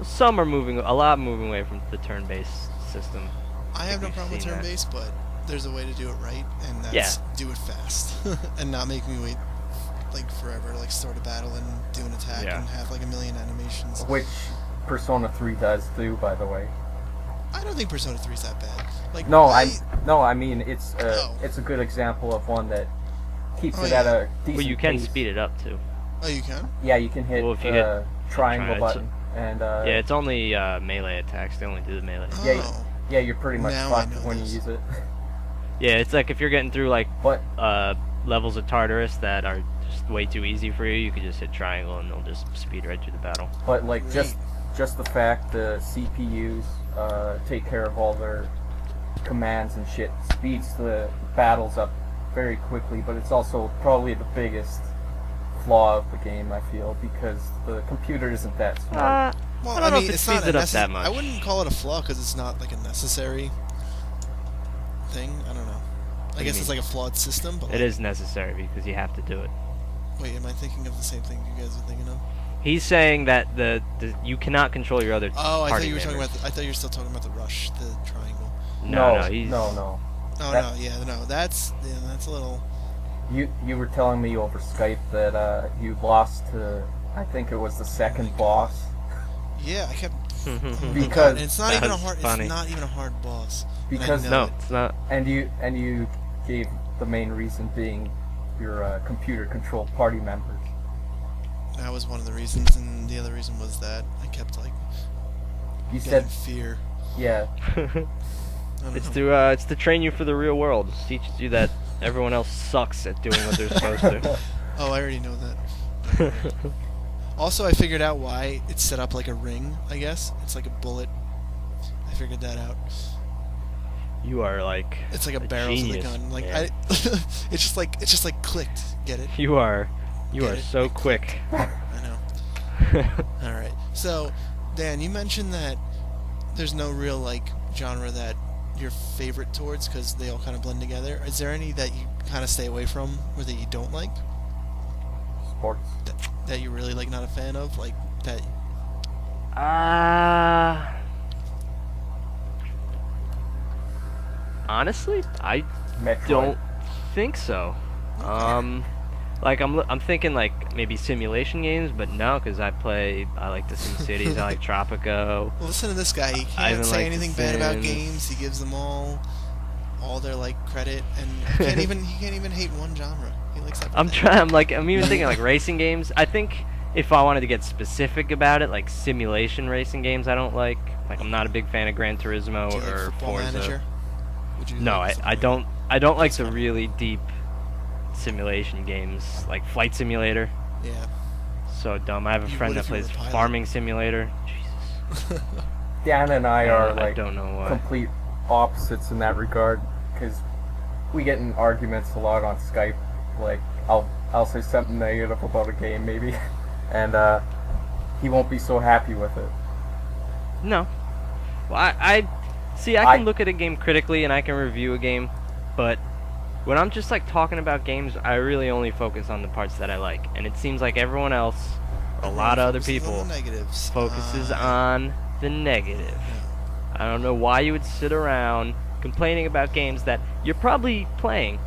Some are moving a lot moving away from the turn-based system. I have no we've problem with seen that. turn-based, but there's a way to do it right, and that's Yeah. do it fast and not make me wait like forever to like start a battle and do an attack Yeah. and have like a million animations. Which Persona 3 does too, by the way. I don't think Persona 3 is that bad. Like I mean it's Oh. it's a good example of one that keeps Oh, it yeah. at a decent Well, you can pace. speed it up too. Oh, you can? Yeah, you can hit Well, if you the hit triangle tri- button, and Yeah, it's only melee attacks. They only do the melee. Yeah, Oh. yeah, you're pretty much Now I fucked know when this. you use it. Yeah, it's like if you're getting through like But levels of Tartarus that are just way too easy for you, you could just hit triangle and they'll just speed right through the battle. like just the fact the CPUs take care of all their commands and shit speeds the battles up very quickly, but it's also probably the biggest flaw of the game, I feel, because the computer isn't that smart. Well, I don't know if it it's not speeds a it up that much. I wouldn't call it a flaw because it's not like a necessary thing. I don't know. I you guess it's mean? like a flawed system, but It is necessary because you have to do it. Wait, am I thinking of the same thing you guys are thinking of? He's saying that the you cannot control your other Oh, I thought party you were talking members. about. I thought you were still talking about the rush, the triangle. No, he's no. Oh That- no, yeah, no, that's a little. You were telling me over Skype that you lost to, I think it was the second boss. Yeah, I kept. Oh my Because- God, and it's not even a That's hard. funny. It's not even a hard boss. and I Because- know No, it. it's not. And you gave the main reason being your computer controlled party members. That was one of the reasons, and the other reason was that I kept like You getting said, fear. yeah, I don't It's know. to train you for the real world. It teaches you that everyone else sucks at doing what they're supposed to. Oh, I already know that. Also, I figured out why it's set up like a ring. I guess it's like a bullet. I figured that out. You are like It's like a a barrel to the genius, gun. Like man. it's just like clicked. Get it? You are Get it? so quick. I know. All right. So, Dan, you mentioned that there's no real like genre that you're favorite towards because they all kind of blend together. Is there any that you kind of stay away from or that you don't like? sports. That you're really like not a fan of, like that. Honestly, I Metroid. don't think so. Like I'm thinking like maybe simulation games, but no, because I like the SimCities, I like Tropico. Well, listen to this guy. He I can't even say like anything The bad about Sims. games. He gives them all their like credit, and he can't even hate one genre. He likes everything. I'm even thinking like racing games. I think if I wanted to get specific about it, like simulation racing games, I don't like. Like I'm not a big fan of Gran Turismo Do you like or Football Forza. Manager? Would you No, like I Football don't. I don't like That's the funny. really deep simulation games, like Flight Simulator. Yeah. So dumb. I have a You friend would that if you were plays a pilot. Farming Simulator. Jesus. Dan and I are I like don't know why. complete opposites in that regard because we get in arguments a lot on Skype. Like I'll say something negative about a game maybe, and he won't be so happy with it. No. Well, I see. I can look at a game critically and I can review a game, but when I'm just like talking about games, I really only focus on the parts that I like, and it seems like everyone else, a lot of other Focuses on people, the negatives. focuses on the negative. I don't know why you would sit around complaining about games that you're probably playing.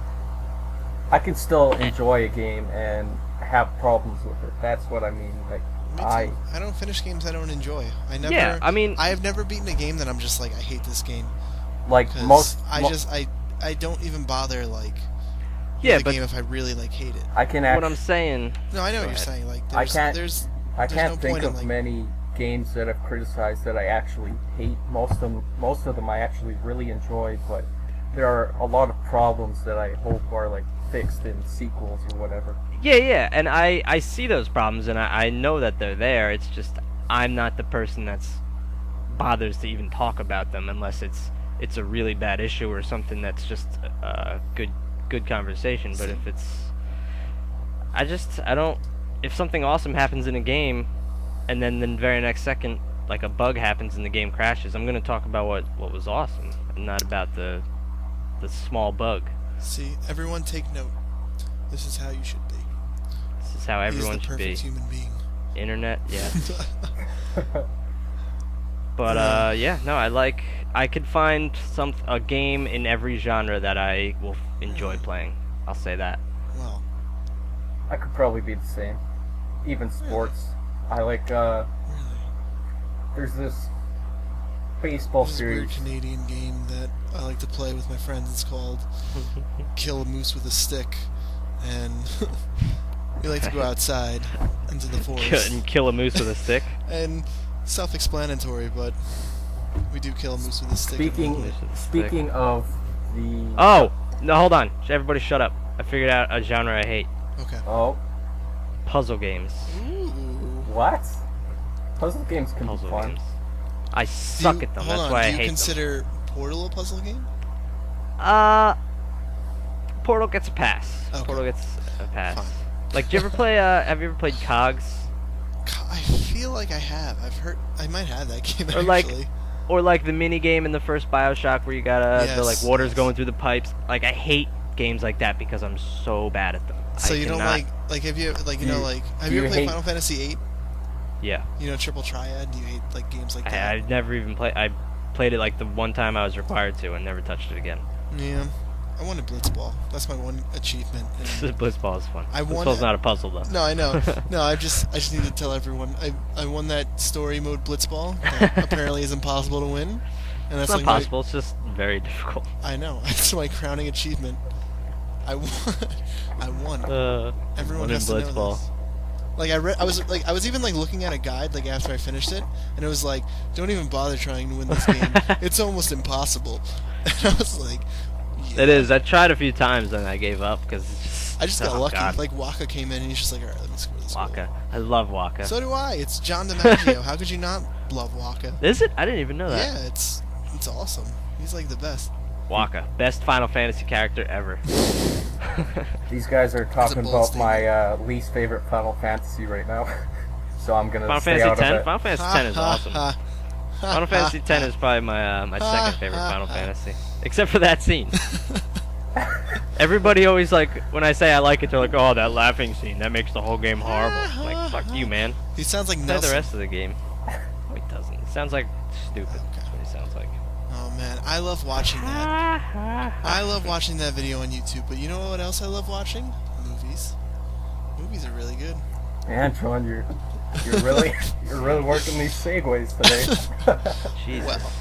I can still enjoy a game and have problems with it. That's what I mean. Like Me too. I don't finish games I don't enjoy. Yeah, I mean, I have never beaten a game that I'm just like, I hate this game. like 'Cause I don't even bother like yeah, the but game if I really like hate it. I can what I'm actually saying, No, I know Go what you're ahead. saying. Like I can't- there's I there's can't no think point in, of like, many games that I've criticized that I actually hate. Most of them I actually really enjoy, but there are a lot of problems that I hope are like fixed in sequels or whatever. yeah, and I see those problems, and I know that they're there. It's just I'm not the person that's bothers to even talk about them unless it's a really bad issue or something that's just good conversation. But if it's I don't if something awesome happens in a game and then the very next second like a bug happens and the game crashes, I'm gonna talk about what was awesome and not about the small bug. See, everyone take note. This is how you should be. This is how everyone He's the should be. perfect human being. Internet, yeah. But yeah, no, I could find a game in every genre that I will enjoy playing. I'll say that. Well, I could probably be the same. Even sports. I like really. there's this baseball There's a weird series. Canadian game that I like to play with my friends. It's called Kill a Moose with a Stick, and we like to go outside into the forest. And kill a moose with a stick. And self-explanatory, but we do kill a moose with a stick. Speaking of the Oh no, hold on, everybody, shut up. I figured out a genre I hate: Okay. oh puzzle games. Ooh. what? Puzzle games can Puzzle be fun. games. I suck at them. Hold That's on, why I do you hate consider Portal a puzzle game? them. Portal gets a pass. Okay. Portal gets a pass. Fine. Like, do you ever play? Have you ever played Cogs? I feel like I have. I've heard. I might have that game Or like- actually. Or like the mini game in the first BioShock where you gotta the like Yes, water's yes. going through the pipes. Like, I hate games like that because I'm so bad at them. So I you don't cannot- like have you like you Do know you- like have do you you ever played hate- Final Fantasy VIII? Yeah. You know Triple Triad? Do you hate like games like that? I've never even played. I played it like the one time I was required to, and never touched it again. Yeah. I wanted Blitzball. That's my one achievement. And Blitzball is fun. I won Blitzball's it. not a puzzle though. no, I know. No, I just need to tell everyone I won that story mode Blitzball. That apparently is impossible to win. And It's that's not like possible. It's just very difficult. I know. That's my crowning achievement. I won. I won. Everyone won in has to know Blitzball. this. Like I was even like looking at a guide like after I finished it, and it was like, don't even bother trying to win this game. It's almost impossible. And I was like, yeah. It is. I tried a few times and I gave up because I just got oh, lucky. God. Like Waka came in and he's just like, all right, let me score this goal. Waka. I love Waka. So do I. It's John DiMaggio. How could you not love Waka? Is it? I didn't even know that. Yeah, it's awesome. He's like the best. Waka, best Final Fantasy character ever. These guys are talking bold about my least favorite Final Fantasy right now, so I'm gonna Final stay Fantasy out X. of it. Final Fantasy X is awesome. Final Fantasy X is probably my second favorite Final Fantasy, except for that scene. Everybody always like when I say I like it, they're like, "Oh, that laughing scene that makes the whole game horrible." I'm like, fuck you, man. He sounds like Play Nelson. the rest of the game. No, he doesn't. He sounds like stupid. That's what he sounds like. Oh man, I love watching that. I love watching that video on YouTube. But you know what else I love watching? Movies. movies are really good. Antoine, you're really working these segues today. Jesus. Well.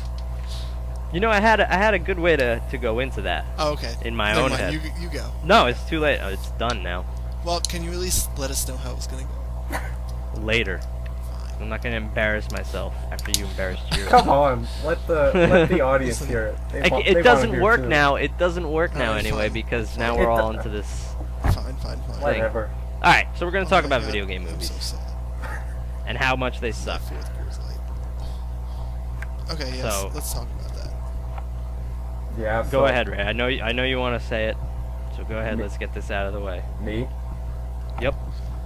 You know, I had a good way to go into that. Oh, okay. In my Never own mind. head. You go. No, it's too late. It's done now. Well, can you at least let us know how it's gonna go? Later. Fine. I'm not gonna embarrass myself after you embarrassed you. Come on, let the audience hear it. It doesn't work now. It doesn't work now Alright, anyway fine. because now we're all into this. Fine. Whatever. All right, so we're gonna talk Oh my about God, video game I'm movies so sad. and how much they suck. My fourth beer's late. Okay, yes, So- let's talk about that. Yeah. Go ahead, Ray. I know you want to say it, so go ahead. Let's get this out of the way. Me? Yep.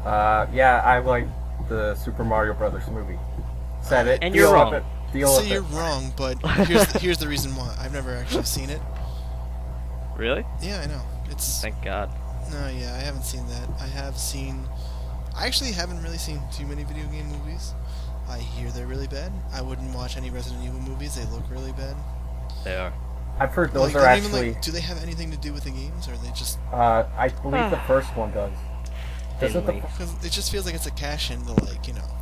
Yeah, I like the Super Mario Brothers movie. Said it. And deal you're with wrong. It, deal So with you're it. wrong, but here's the reason why. I've never actually seen it. Really? Yeah, I know. It's Thank God. no, yeah, I haven't seen that. I actually haven't really seen too many video game movies. I hear they're really bad. I wouldn't watch any Resident Evil movies. They look really bad. They are. I've heard those Like, are don't even, actually. do they have anything to do with the games, or are they just? I believe the first one does. Doesn't the, Finley. Because it just feels like it's a cash in to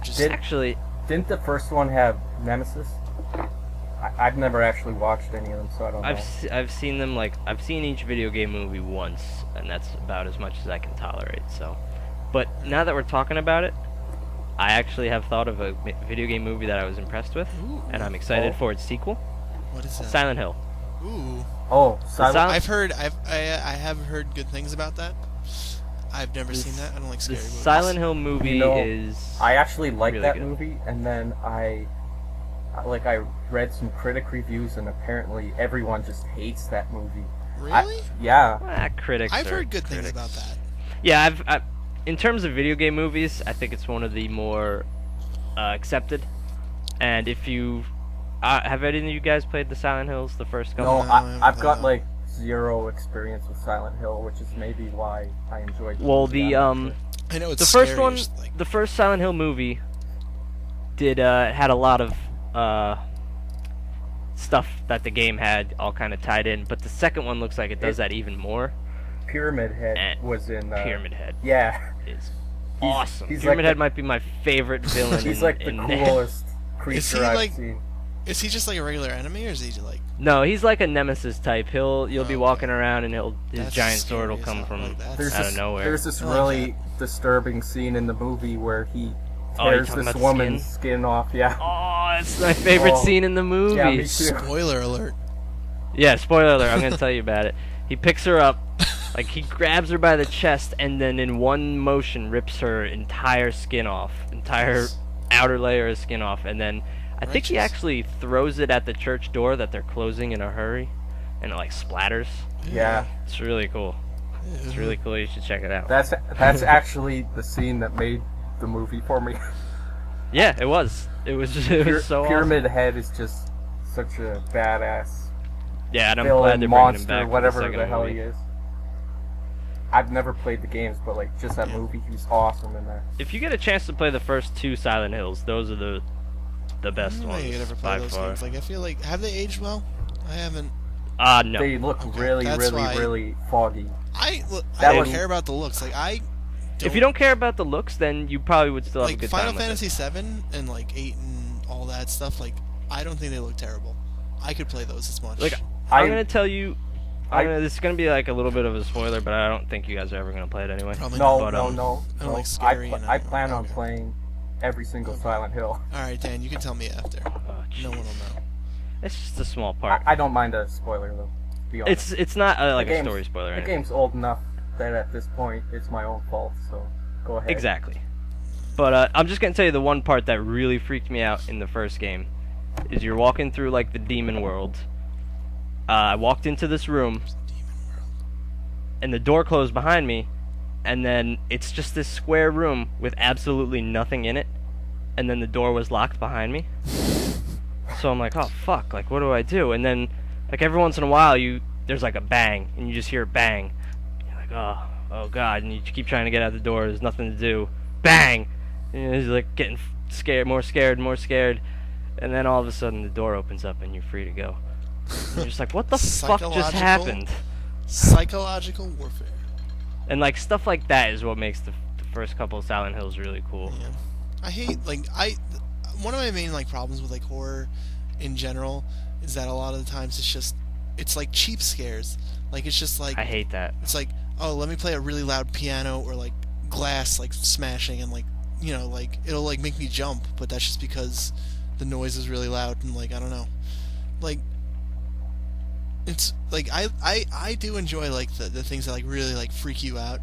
just. Actually, didn't the first one have Nemesis? I've never actually watched any of them, so I don't know. I've seen them I've seen each video game movie once, and that's about as much as I can tolerate. So, but now that we're talking about it, I actually have thought of a video game movie that I was impressed with, Ooh. and I'm excited Oh. for its sequel, What is that? Silent Hill. Ooh. Oh, Silent. I have heard good things about that. I've never seen that. I don't like The scary movies. Silent Hill movie You know, is. I actually liked really that good. movie, and then I read some critic reviews, and apparently everyone just hates that movie. Really? Yeah. Critics. I've are heard good things critics. about that. Yeah, in terms of video game movies, I think it's one of the more accepted. And if you have any of you guys played the Silent Hills, the first couple? No, No, I haven't I've played got that. like zero experience with Silent Hill, which is maybe why I enjoyed. Well, movie. the I'm not sure. I know it's the first scary, one, just like, the first Silent Hill movie, had a lot of stuff that the game had all kind of tied in, but the second one looks like it does that even more. Pyramid Head and was in. Pyramid Head Yeah. is awesome. he's Pyramid like Head the- might be my favorite villain. He's in, like the in coolest he creature I've like- seen. is he just like a regular enemy, or is he like? No, he's like a nemesis type. You'll be Okay. walking around and his That's giant sword will scary as come hell. from Like, that's- There's out this, of nowhere. There's this I like really disturbing scene in the movie where he Oh, you're tears talking this about the woman's skin off. Yeah. Oh, it's my favorite Oh. scene in the movie. Yeah, me too. Spoiler alert. Yeah, spoiler alert. I'm gonna tell you about it. He picks her up, like he grabs her by the chest, and then in one motion rips her entire skin off, entire outer layer of skin off, and then I think he Righteous. actually throws it at the church door that they're closing in a hurry, and it like splatters. Yeah. It's really cool. It's really cool. You should check it out. That's actually the scene that made the movie for me. Yeah, it was. It was just, it was so Pyramid Head is just such a badass awesome. Yeah, and I'm glad villain, they're bringing him monster, back. whatever for the the second hell movie. he is. I've never played the games, but like just that movie, he was awesome in that. If you get a chance to play the first two Silent Hills, those are the best I ones never by played those far. games. Like I feel like have they aged well? I haven't. No. They look Okay, really, that's really, why- really foggy. I That don't was- care about the looks. Like If you don't care about the looks, then you probably would still have a like good Final time with Fantasy VII and like 8 and all that stuff. Like I don't think they look terrible. I could play those as much. Like, I'm gonna tell you. This is gonna be like a little bit of a spoiler, but I don't think you guys are ever gonna play it anyway. Probably No, not. But, no. I don't like scary and I plan on okay. playing every single Okay. Silent Hill. All right, Dan, you can tell me after. Oh, No one will jeez. know. It's just a small part. I don't mind a spoiler though. To be honest. It's not like The a game's- story spoiler. or The anything. game's old enough that at this point it's my own fault. So go ahead. Exactly. But I'm just gonna tell you the one part that really freaked me out in the first game is you're walking through like the demon world. I walked into this room, and the door closed behind me, and then it's just this square room with absolutely nothing in it, and then the door was locked behind me. So I'm like, oh fuck, like what do I do? And then like every once in a while there's like a bang, and you just hear a bang. You're like, oh god, and you keep trying to get out the door, there's nothing to do. Bang! And you're like getting scared, more scared, and then all of a sudden the door opens up and you're free to go. And you're just like, what the fuck just Psychological- happened? Psychological warfare. And like stuff like that is what makes the first couple of Silent Hills really cool. Yeah. I hate one of my main problems with horror in general is that a lot of the times it's like cheap scares. It's just I hate that. It's like, oh, let me play a really loud piano or glass smashing and it'll make me jump, but that's just because the noise is really loud and I don't know. It's I do enjoy the things that really freak you out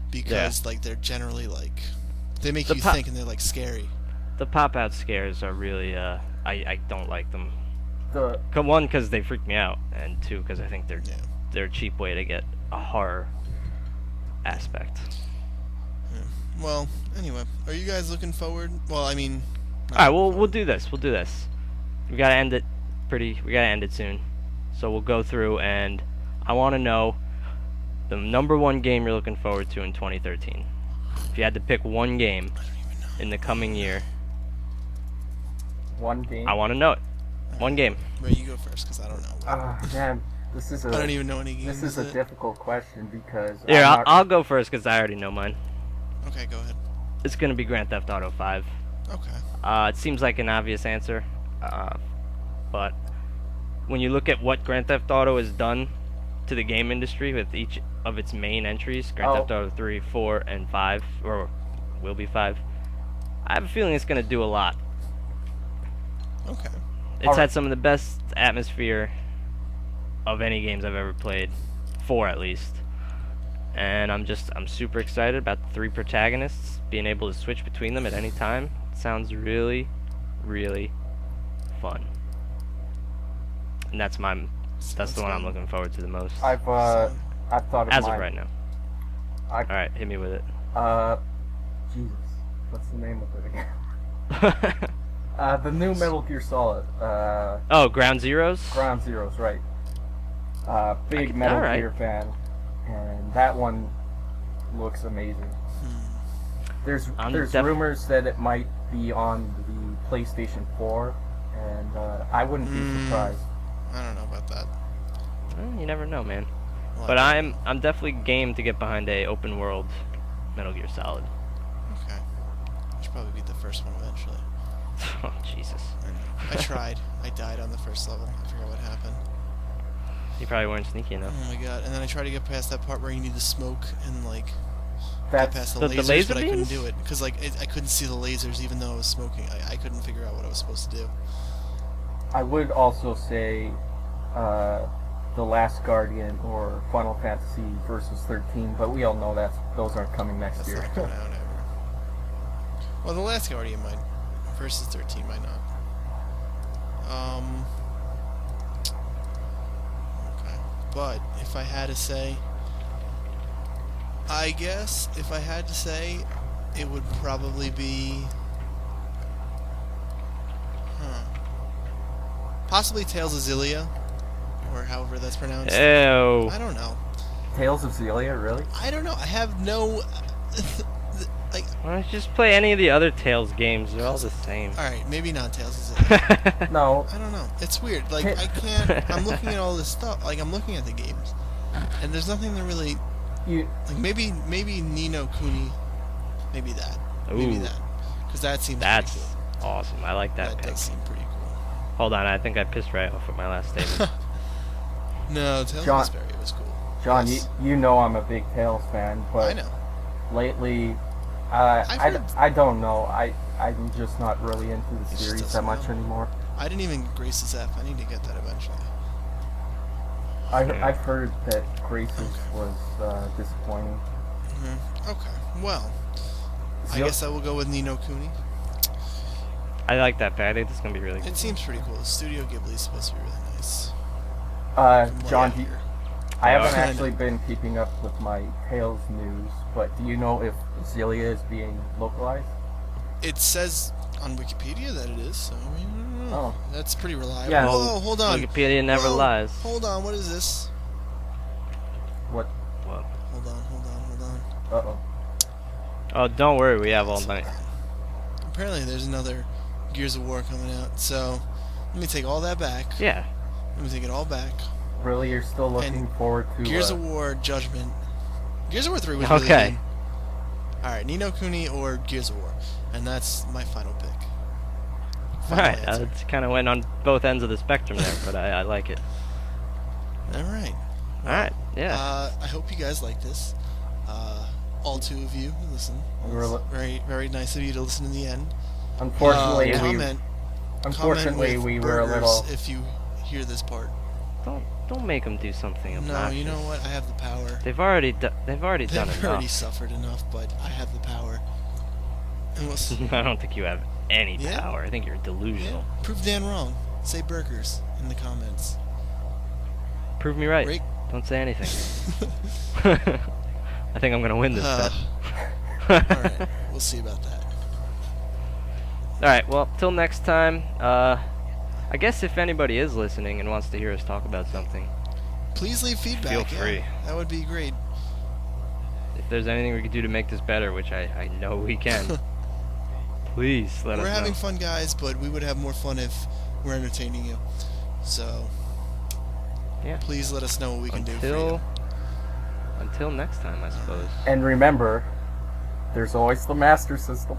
because they're generally they make you think and they're scary. The pop-out scares are really I don't like them. The One, because they freak me out, and two, because I think they're a cheap way to get a horror aspect. Yeah. Well, anyway, are you guys looking forward? Well, I mean, all right, we'll do this. We'll do this. We gotta end it soon. So we'll go through, and I want to know the number one game you're looking forward to in 2013. If you had to pick one game in the coming year, one game. I want to know it. One game. Ray, you go first, because I don't know. Man, this is I don't even know any games. This is a difficult question because. Yeah, I'll go first because I already know mine. Okay, go ahead. It's gonna be Grand Theft Auto 5. Okay. It seems like an obvious answer, but when you look at what Grand Theft Auto has done to the game industry with each of its main entries, Grand Theft Auto 3, 4, and 5, or will be 5, I have a feeling it's gonna do a lot. Okay. It's had some of the best atmosphere of any games I've ever played, 4 at least. And I'm super excited about the 3 protagonists, being able to switch between them at any time. It sounds really, really fun. And that's the one I'm looking forward to the most. I've thought of as mine. of right now. All right, hit me with it. Jesus, what's the name of it again? The new Metal Gear Solid. Oh, Ground Zeroes? Ground Zeroes, right. Big Metal Gear fan, and that one looks amazing. There's rumors that it might be on the PlayStation 4, and I wouldn't be surprised. I don't know about that. Well, you never know, man. Well, But I'm definitely game to get behind a open world Metal Gear Solid. Okay. I should probably beat the first one eventually. Oh, Jesus. I tried. I died on the first level. I forgot what happened. You probably weren't sneaky enough. Oh my god. And then I tried to get past that part where you need to smoke and get That's past the the lasers, laser but I couldn't beams? do it because I couldn't see the lasers even though I was smoking. I couldn't figure out what I was supposed to do. I would also say The Last Guardian or Final Fantasy Versus 13, but we all know those aren't coming next That's year. not coming out ever. Well, The Last Guardian might. Versus 13 might not. Okay. But if I had to say, I guess if I had to say, it would probably be, possibly Tales of Xillia, or however that's pronounced. Ew. I don't know. Tales of Xillia, really? I don't know. I have no. Why don't you just play any of the other Tales games? They're all the same. Alright, maybe not Tales of Xillia. No. I don't know. It's weird. I can't. I'm looking at all this stuff. I'm looking at the games, and there's nothing that really. Maybe Ni no Kuni. Maybe that. Maybe Ooh. that. Because that seems. That's pretty cool. awesome. I like that That pick. does seem pretty cool. Hold on, I think I pissed right off with my last statement. No, Tales John- of Vesperia was cool. John, Yes. you know I'm a big Tales fan, but I know. lately, I've heard- I don't know. I'm just not really into the just series that doesn't much know. anymore. I didn't even Grace's F. I need to get that eventually. I've heard that Grace's was disappointing. Okay. Well, I Zil- guess I will go with Ni no Kuni. I like that pick. I think this is gonna be really good. It seems pretty cool. Studio Ghibli is supposed to be really nice. From what John, I hear. I haven't Kinda. actually been keeping up with my Tales news, but do you know if Xillia is being localized? It says on Wikipedia that it is, so I mean, I don't know. Oh. That's pretty reliable. Yeah. Whoa, hold on. Wikipedia never Whoa, lies. Hold on, what is this? What? Whoa. Hold on. Uh-oh. Oh, don't worry, we have all night. Apparently there's another Gears of War coming out, so let me take all that back. Yeah. Let me take it all back. Really, you're still looking forward to Gears of War Judgment. Gears of War 3 was really Okay. good. Alright, Ni no Kuni or Gears of War. And that's my final pick. Alright, it's kind of went on both ends of the spectrum there, but I like it. Alright. Well, Alright, yeah. I hope you guys like this. All two of you listen. Very, very nice of you to listen to the end. Unfortunately, comment we with were a burgers little. if you hear this part. Don't make them do something obnoxious. No, you know what? I have the power. They've already done They've enough. already suffered enough, but I have the power. And we'll see. I don't think you have any Yeah. power. I think you're delusional. Yeah. Prove Dan wrong. Say burgers in the comments. Prove me right. Break. Don't say anything. I think I'm gonna win this bet. Alright, we'll see about that. Alright, well, till next time, I guess if anybody is listening and wants to hear us talk about something, Please leave feedback. feel free. Yeah, that would be great. If there's anything we could do to make this better, which I know we can, please let us We're know. having fun, guys, but we would have more fun if we're entertaining you. So, Yeah. please let us know what we can do for you. Until next time, I suppose. And remember, there's always the Master System.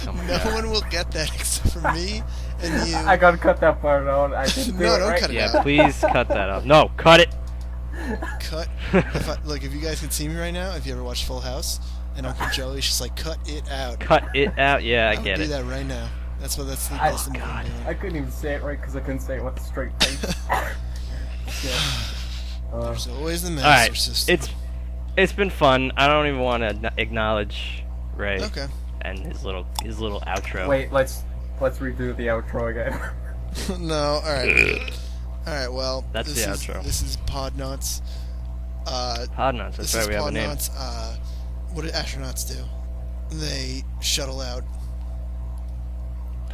Oh my No God. one will get that except for me and you. I gotta cut that part out. I didn't do No, it don't right. cut it Yeah, out. please cut that up. No, cut it. Cut. Look, if you guys can see me right now, if you ever watch Full House, and Uncle Joey's just like, cut it out. Cut it out. Yeah, I would get do it. that right now. That's the best thing I'm I doing. couldn't even say it right because I couldn't say it with a straight face. There's always the All Master right, System. it's been fun. I don't even want to acknowledge Ray Okay. and his little outro. Wait, let's redo the outro again. No, alright. Alright, well, That's this the is, outro. This is Podnauts. Podnauts. That's This right. is We have a name. Podnauts. What do astronauts do? They shuttle out.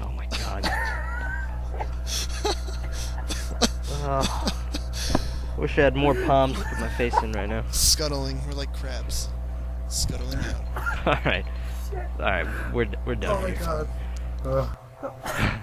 Oh my God. Oh, wish I had more palms to put my face in right now. Scuttling. We're like crabs. Scuttling out. All right. All right. We're done Oh my here. god.